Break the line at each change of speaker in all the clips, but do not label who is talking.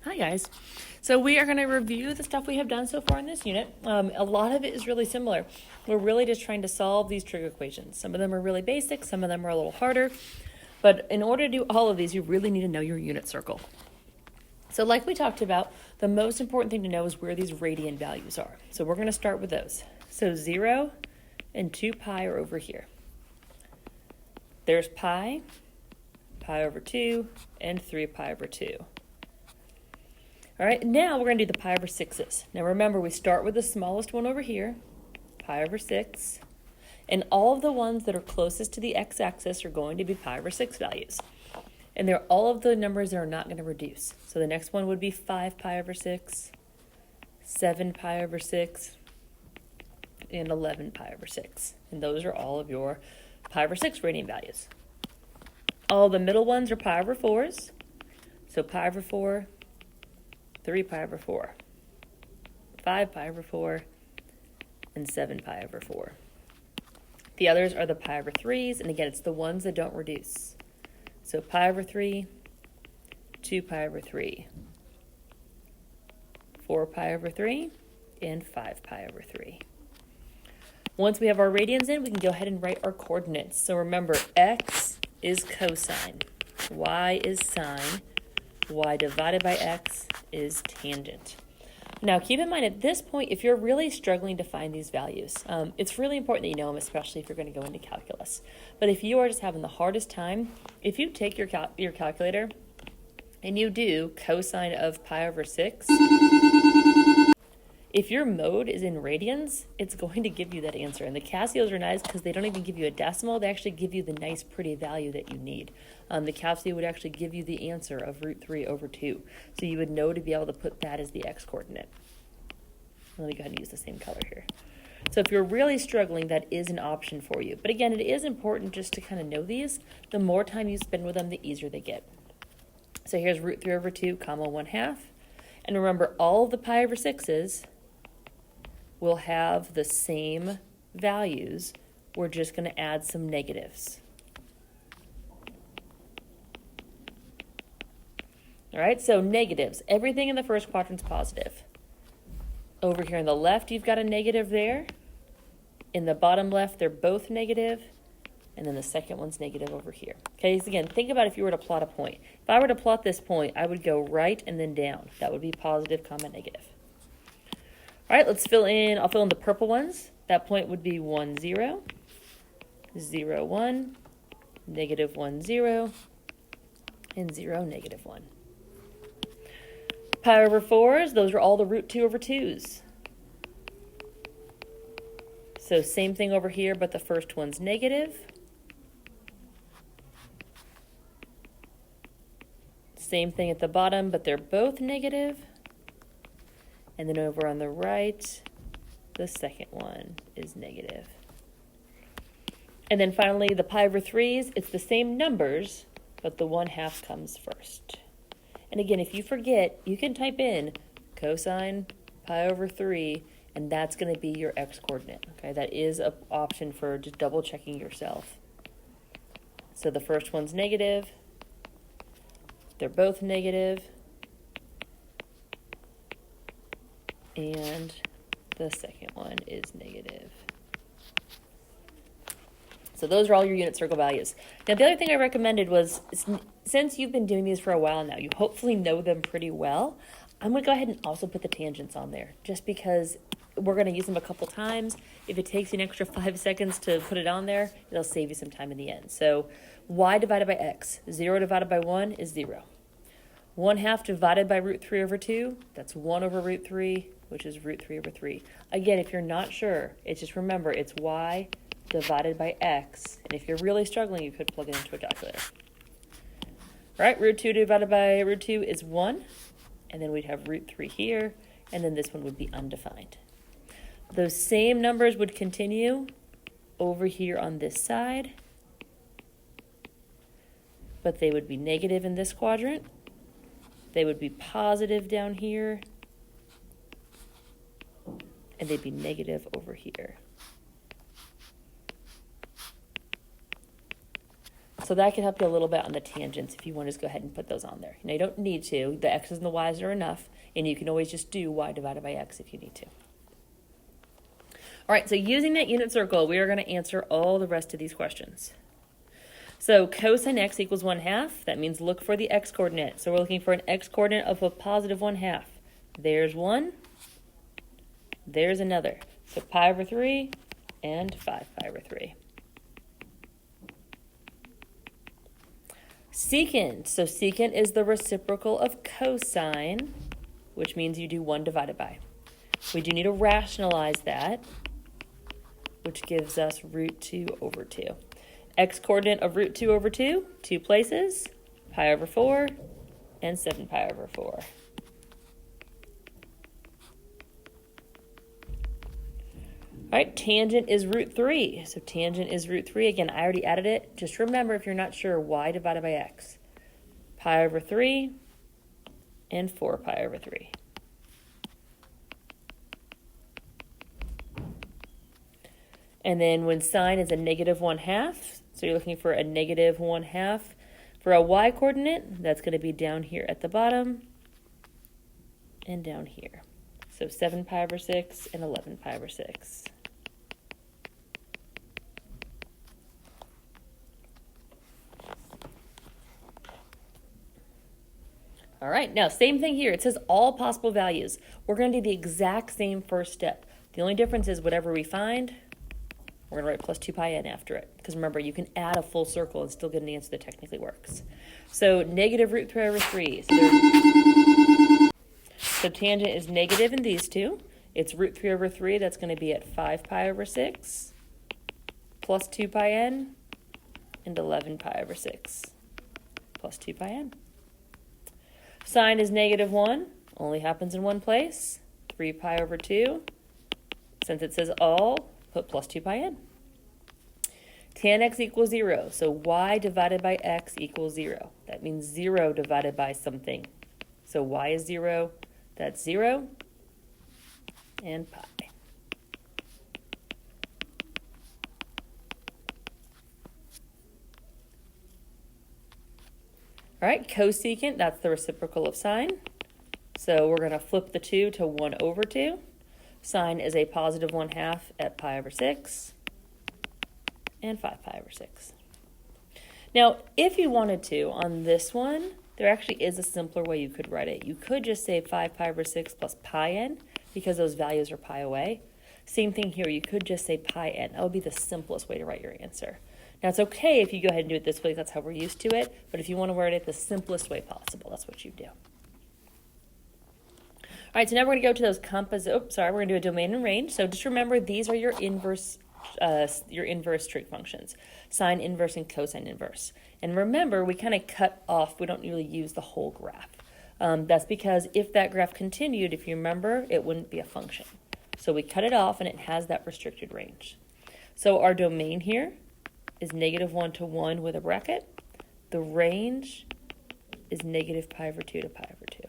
Hi guys. So we are going to review the stuff we have done so far in this unit. A lot of it is really similar. We're really just trying to solve these trig equations. Some of them are really basic, some of them are a little harder. But in order to do all of these, you really need to know your unit circle. So like we talked about, the most important thing to know is where these radian values are. So we're going to start with those. So 0 and 2 pi are over here. There's pi, pi over 2, and 3 pi over 2. All right, now we're going to do the pi over 6's. Now remember, we start with the smallest one over here, pi over 6, and all of the ones that are closest to the x-axis are going to be pi over 6 values. And they're all of the numbers that are not going to reduce. So the next one would be 5 pi over 6, 7 pi over 6, and 11 pi over 6. And those are all of your pi over 6 radian values. All the middle ones are pi over 4's. So pi over 4, 3 pi over 4, 5 pi over 4, and 7 pi over 4. The others are the pi over 3's, and again, it's the ones that don't reduce. So pi over 3, 2 pi over 3, 4 pi over 3, and 5 pi over 3. Once we have our radians in, we can go ahead and write our coordinates. So remember, x is cosine, y is sine, y divided by x is tangent. Now keep in mind at this point, if you're really struggling to find these values, it's really important that you know them, especially if you're going to go into calculus. But if you are just having the hardest time, if you take your calculator and you do cosine of pi over 6, if your mode is in radians, it's going to give you that answer. And the Casios are nice because they don't even give you a decimal. They actually give you the nice, pretty value that you need. The Casio would actually give you the answer of root 3 over 2. So you would know to be able to put that as the x-coordinate. Let me go ahead and use the same color here. So if you're really struggling, that is an option for you. But again, it is important just to kind of know these. The more time you spend with them, the easier they get. So here's root 3 over 2, comma 1/2. And remember, all of the pi over 6's will have the same values. We're just going to add some negatives. All right, so negatives. Everything in the first quadrant is positive. Over here on the left, you've got a negative there. In the bottom left, they're both negative. And then the second one's negative over here. Okay, so again, think about if you were to plot a point. If I were to plot this point, I would go right and then down. That would be positive, comma, negative. All right, let's fill in. I'll fill in the purple ones. That point would be 1, 0, 0, 1, negative 1, 0, and 0, negative 1. Pi over 4's, those are all the root 2 over 2's. So same thing over here, but the first one's negative. Same thing at the bottom, but they're both negative. And then over on the right, the second one is negative. And then finally, the pi over 3's, it's the same numbers, but the 1/2 comes first. And again, if you forget, you can type in cosine pi over 3, and that's going to be your x-coordinate. Okay, that is an option for just double checking yourself. So the first one's negative. They're both negative. And the second one is negative. So those are all your unit circle values. Now, the other thing I recommended was, since you've been doing these for a while now, you hopefully know them pretty well, I'm going to go ahead and also put the tangents on there, just because we're going to use them a couple times. If it takes you an extra 5 seconds to put it on there, it'll save you some time in the end. So y divided by x, 0 divided by 1 is 0. 1/2 divided by root 3 over 2, that's 1 over root 3, which is root 3 over 3. Again, if you're not sure, it's just remember, it's y divided by x. And if you're really struggling, you could plug it into a calculator. All right, root 2 divided by root 2 is 1. And then we'd have root 3 here. And then this one would be undefined. Those same numbers would continue over here on this side. But they would be negative in this quadrant. They would be positive down here. And they'd be negative over here. So that can help you a little bit on the tangents if you want to just go ahead and put those on there. Now you don't need to. The x's and the y's are enough, and you can always just do y divided by x if you need to. All right, so using that unit circle, we are going to answer all the rest of these questions. So cosine x equals 1/2. That means look for the x coordinate. So we're looking for an x coordinate of a positive 1/2. There's one. There's another. So pi over 3 and 5 pi over 3. Secant. So secant is the reciprocal of cosine, which means you do 1 divided by. We do need to rationalize that, which gives us root 2 over 2. X coordinate of root 2 over 2, 2 places, pi over 4, and 7 pi over 4. All right, tangent is root 3. So tangent is root 3. Again, I already added it. Just remember, if you're not sure, y divided by x. Pi over 3 and 4 pi over 3. And then when sine is a negative 1/2, so you're looking for a negative 1/2. For a y coordinate, that's going to be down here at the bottom and down here. So 7 pi over 6 and 11 pi over 6. All right, now same thing here. It says all possible values. We're going to do the exact same first step. The only difference is whatever we find, we're going to write plus 2 pi n after it. Because remember, you can add a full circle and still get an answer that technically works. So negative root 3 over 3. So tangent is negative in these two. It's root 3 over 3. That's going to be at 5 pi over 6 plus 2 pi n and 11 pi over 6 plus 2 pi n. Sine is negative 1. Only happens in one place. 3 pi over 2. Since it says all, put plus 2 pi n. Tan x equals 0. So y divided by x equals 0. That means 0 divided by something. So y is 0. That's 0 and pi. All right, cosecant, that's the reciprocal of sine. So we're going to flip the 2 to 1 over 2. Sine is a positive 1/2 at pi over 6 and 5 pi over 6. Now, if you wanted to, on this one, there actually is a simpler way you could write it. You could just say 5 pi over 6 plus pi n, because those values are pi away. Same thing here, you could just say pi n. That would be the simplest way to write your answer. Now, it's okay if you go ahead and do it this way, that's how we're used to it, but if you want to write it the simplest way possible, that's what you do. All right, so now we're going to go to those we're going to do a domain and range. So just remember, these are your inverse trig functions, sine inverse and cosine inverse. And remember, we kind of cut off, we don't really use the whole graph. That's because if that graph continued, if you remember, it wouldn't be a function. So we cut it off and it has that restricted range. So our domain here is negative 1 to 1 with a bracket. The range is negative pi over 2 to pi over 2.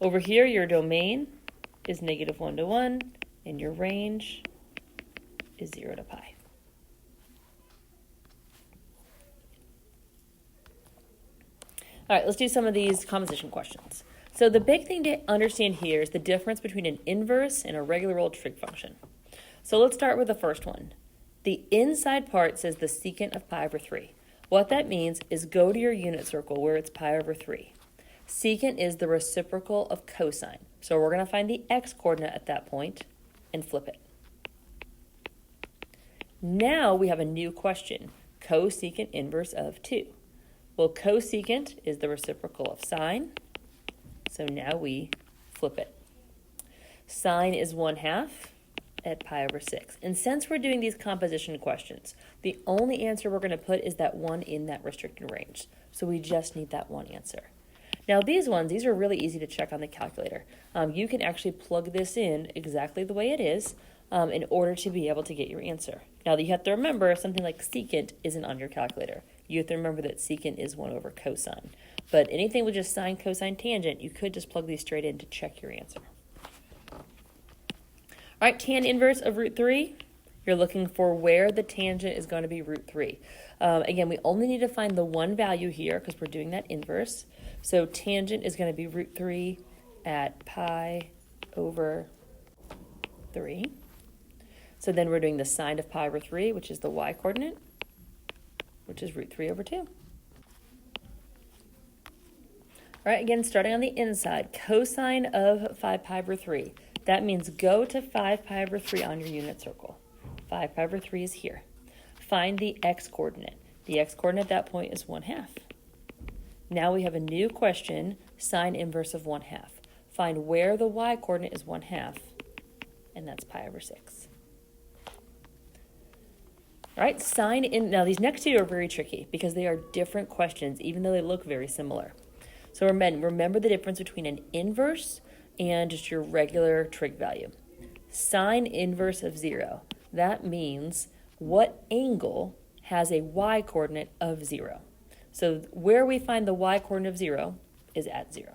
Over here, your domain is negative 1 to 1, and your range is 0 to pi. All right, let's do some of these composition questions. So the big thing to understand here is the difference between an inverse and a regular old trig function. So let's start with the first one. The inside part says the secant of pi over 3. What that means is go to your unit circle where it's pi over 3. Secant is the reciprocal of cosine. So we're going to find the x-coordinate at that point and flip it. Now we have a new question, cosecant inverse of 2. Well, cosecant is the reciprocal of sine, so now we flip it. Sine is 1/2 at pi over 6. And since we're doing these composition questions, the only answer we're going to put is that one in that restricted range. So we just need that one answer. Now these are really easy to check on the calculator. You can actually plug this in exactly the way it is in order to be able to get your answer. Now you have to remember something like secant isn't on your calculator. You have to remember that secant is 1 over cosine. But anything with just sine, cosine, tangent, you could just plug these straight in to check your answer. All right, tan inverse of root 3 You're looking for where the tangent is going to be root 3. Again, we only need to find the one value here because we're doing that inverse. So tangent is going to be root 3 at pi over 3. So then we're doing the sine of pi over 3, which is the y-coordinate, which is root 3 over 2. All right, again, starting on the inside, cosine of 5 pi over 3. That means go to 5 pi over 3 on your unit circle. 5 pi over 3 is here. Find the x-coordinate. The x-coordinate at that point is 1/2. Now we have a new question, sine inverse of 1/2. Find where the y-coordinate is 1/2, and that's pi over 6. All right, now these next two are very tricky because they are different questions, even though they look very similar. So remember the difference between an inverse and just your regular trig value. Sine inverse of 0, that means what angle has a y-coordinate of 0. So where we find the y-coordinate of 0 is at 0.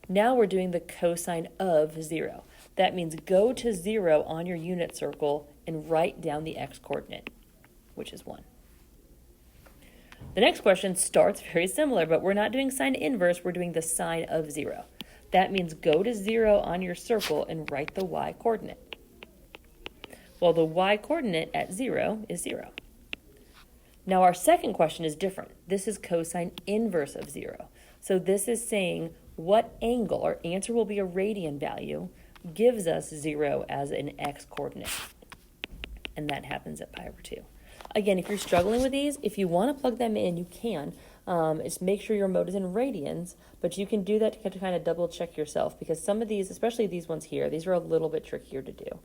Now we're doing the cosine of 0. That means go to 0 on your unit circle and write down the x-coordinate, which is 1. The next question starts very similar, but we're not doing sine inverse, we're doing the sine of 0. That means go to 0 on your circle and write the y-coordinate. Well, the y-coordinate at 0 is 0. Now our second question is different. This is cosine inverse of 0. So this is saying what angle, our answer will be a radian value, gives us 0 as an x-coordinate. And that happens at pi over 2. Again, if you're struggling with these, if you want to plug them in, you can. Just make sure your mode is in radians, but you can do that to kind of double check yourself because some of these, especially these ones here, these are a little bit trickier to do.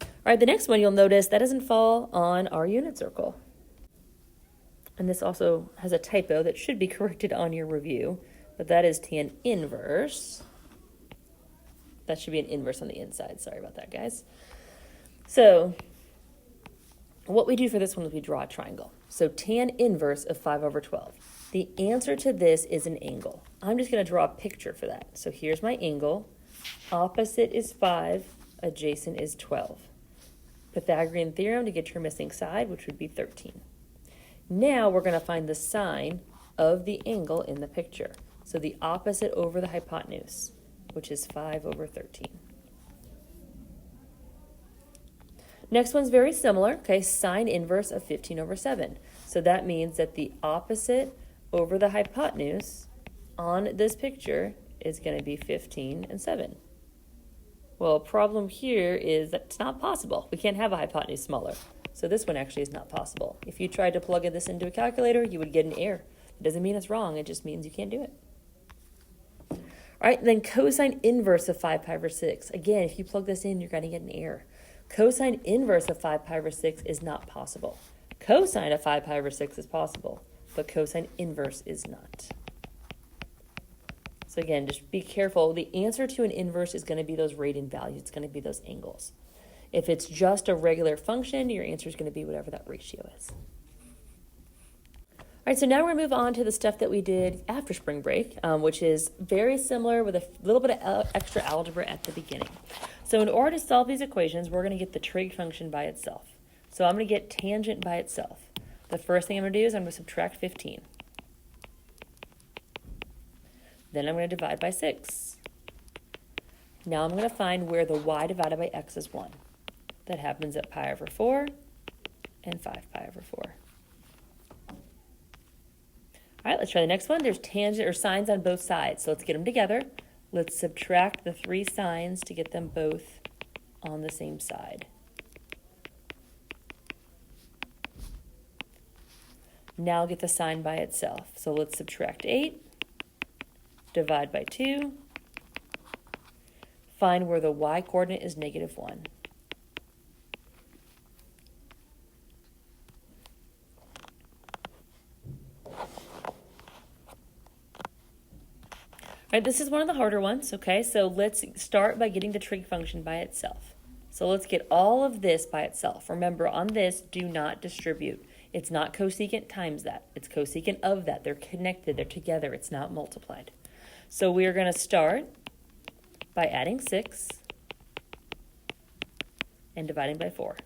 All right, the next one you'll notice that doesn't fall on our unit circle. And this also has a typo that should be corrected on your review, but that is tan inverse. That should be an inverse on the inside. Sorry about that, guys. So what we do for this one is we draw a triangle. So tan inverse of 5 over 12. The answer to this is an angle. I'm just going to draw a picture for that. So here's my angle. Opposite is 5, adjacent is 12. Pythagorean theorem to get your missing side, which would be 13. Now we're going to find the sine of the angle in the picture. So the opposite over the hypotenuse, which is 5 over 13. Next one's very similar, okay, sine inverse of 15 over 7. So that means that the opposite over the hypotenuse on this picture is going to be 15 and 7. Well, problem here is that it's not possible. We can't have a hypotenuse smaller. So this one actually is not possible. If you tried to plug this into a calculator, you would get an error. It doesn't mean it's wrong, it just means you can't do it. All right, then cosine inverse of 5 pi over 6. Again, if you plug this in, you're going to get an error. Cosine inverse of 5 pi over 6 is not possible. Cosine of 5 pi over 6 is possible, but cosine inverse is not. So again, just be careful. The answer to an inverse is going to be those radian values. It's going to be those angles. If it's just a regular function, your answer is going to be whatever that ratio is. All right, so now we're going to move on to the stuff that we did after spring break, which is very similar with a little bit of extra algebra at the beginning. So in order to solve these equations, we're going to get the trig function by itself. So I'm going to get tangent by itself. The first thing I'm going to do is I'm going to subtract 15. Then I'm going to divide by 6. Now I'm going to find where the y divided by x is 1. That happens at pi over 4 and 5 pi over 4. All right, let's try the next one. There's tangent or sines on both sides. So let's get them together. Let's subtract the 3 sines to get them both on the same side. Now I'll get the sine by itself. So let's subtract 8, divide by 2, find where the y-coordinate is -1. All right, this is one of the harder ones, okay? So let's start by getting the trig function by itself. So let's get all of this by itself. Remember, on this, do not distribute. It's not cosecant times that. It's cosecant of that. They're connected. They're together. It's not multiplied. So we are going to start by adding 6 and dividing by 4.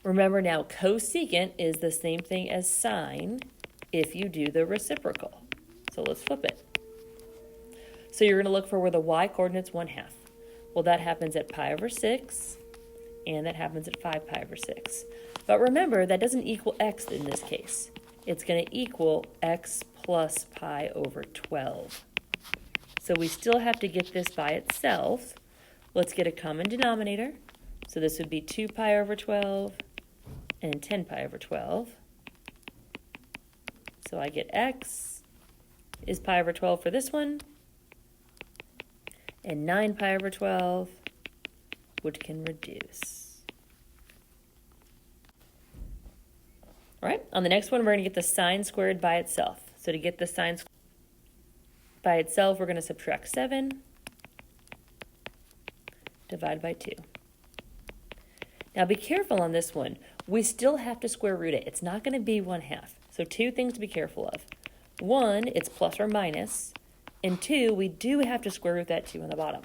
Remember now, cosecant is the same thing as sine if you do the reciprocal. So let's flip it. So you're going to look for where the y-coordinate's 1/2. Well, that happens at pi over 6, and that happens at 5 pi over 6. But remember, that doesn't equal x in this case. It's going to equal x plus pi over 12. So we still have to get this by itself. Let's get a common denominator. So this would be 2 pi over 12 and 10 pi over 12. So I get x is pi over 12 for this one, and 9 pi over 12, which can reduce. All right, on the next one, we're going to get the sine squared by itself. So to get the sine squared by itself, we're going to subtract 7, divide by 2. Now be careful on this one. We still have to square root it. It's not going to be 1/2. So 2 things to be careful of. 1, it's plus or minus. And 2, we do have to square root that 2 on the bottom.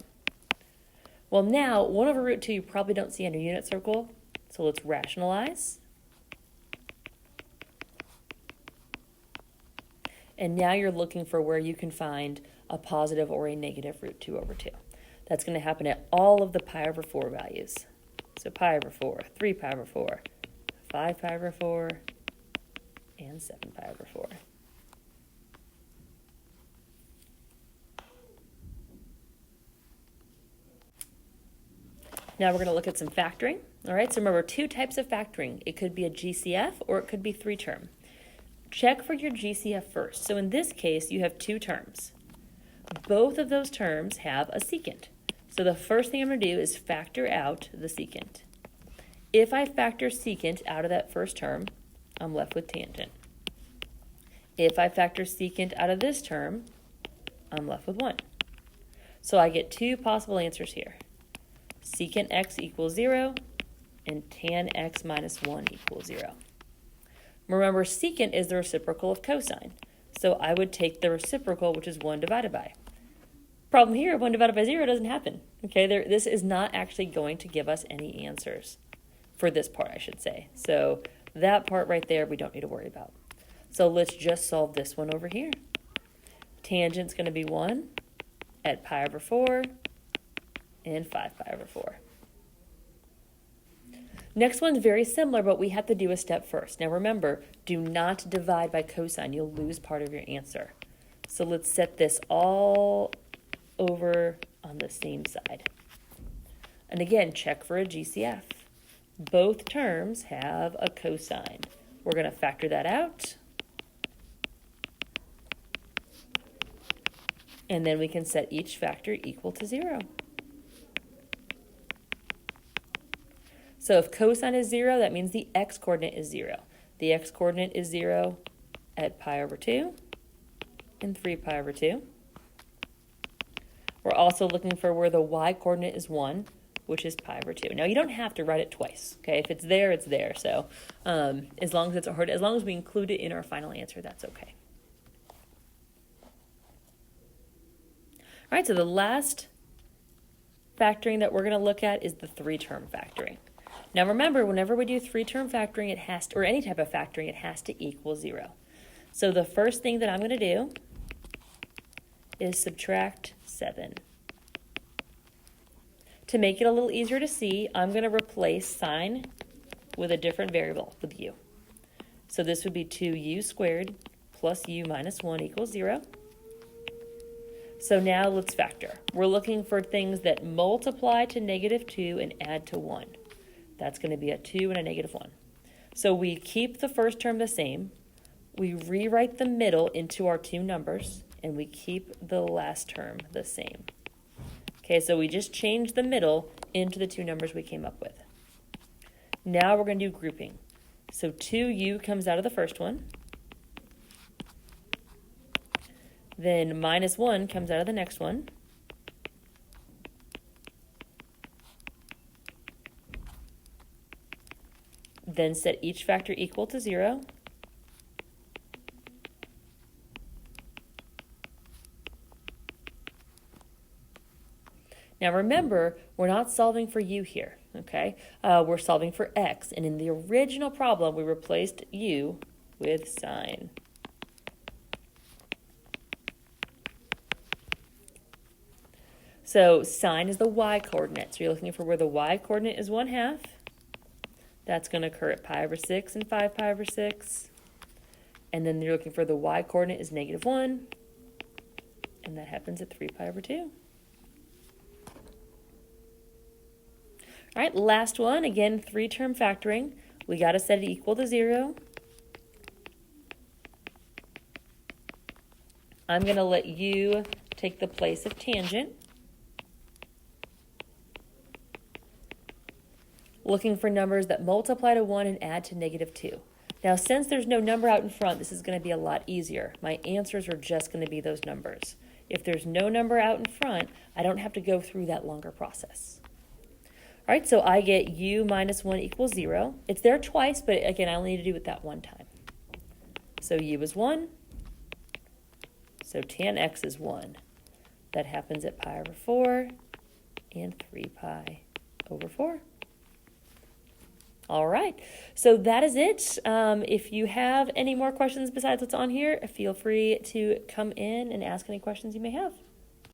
Well, now, 1 over root 2 you probably don't see under unit circle. So let's rationalize. And now you're looking for where you can find a positive or a negative root 2 over 2. That's going to happen at all of the pi over 4 values. So pi over 4, 3 pi over 4, 5 pi over 4, and 7 pi over 4. Now we're going to look at some factoring. All right, so remember 2 types of factoring. It could be a GCF or it could be 3-term. Check for your GCF first. So in this case, you have 2 terms. Both of those terms have a secant. So the first thing I'm going to do is factor out the secant. If I factor secant out of that first term, I'm left with tangent. If I factor secant out of this term, I'm left with 1. So I get 2 possible answers here. Secant x equals 0, and tan x minus 1 equals 0. Remember, secant is the reciprocal of cosine. So I would take the reciprocal, which is 1 divided by. Problem here, 1 divided by 0 doesn't happen. Okay, this is not actually going to give us any answers. For this part, I should say. So that part right there, we don't need to worry about. So let's just solve this one over here. Tangent's going to be 1 at pi over 4 and 5 pi over 4. Next one's very similar, but we have to do a step first. Now remember, do not divide by cosine. You'll lose part of your answer. So let's set this all over on the same side. And again, check for a GCF. Both terms have a cosine. We're going to factor that out. And then we can set each factor equal to 0. So if cosine is 0, that means the x-coordinate is 0. The x-coordinate is 0 at pi over 2 and 3 pi over 2. We're also looking for where the y-coordinate is 1, which is pi over 2. Now, you don't have to write it twice, okay? If it's there, it's there. So as long as we include it in our final answer, that's okay. All right, so the last factoring that we're going to look at is the 3-term factoring. Now remember, whenever we do 3-term factoring, it has to, or any type of factoring, it has to equal 0. So the first thing that I'm going to do is subtract 7. To make it a little easier to see, I'm going to replace sine with a different variable, with u. So this would be 2u squared plus u minus 1 equals 0. So now let's factor. We're looking for things that multiply to -2 and add to 1. That's going to be a 2 and a -1. So we keep the first term the same. We rewrite the middle into our 2 numbers, and we keep the last term the same. Okay, so we just changed the middle into the 2 numbers we came up with. Now we're going to do grouping. So 2u comes out of the first one. Then minus 1 comes out of the next one. Then set each factor equal to 0. Now remember, we're not solving for u here, okay? We're solving for x, and in the original problem, we replaced u with sine. So sine is the y-coordinate. So you're looking for where the y-coordinate is 1/2. That's going to occur at pi over 6 and 5 pi over 6. And then you're looking for the y-coordinate is -1. And that happens at 3 pi over 2. All right, last one. Again, 3-term factoring. We got to set it equal to 0. I'm going to let u take the place of tangent. Looking for numbers that multiply to 1 and add to -2. Now, since there's no number out in front, this is going to be a lot easier. My answers are just going to be those numbers. If there's no number out in front, I don't have to go through that longer process. All right, so I get u minus 1 equals 0. It's there twice, but again, I only need to do it that one time. So u is 1. So tan x is 1. That happens at pi over 4 and 3 pi over 4. All right, so that is it. If you have any more questions besides what's on here, feel free to come in and ask any questions you may have.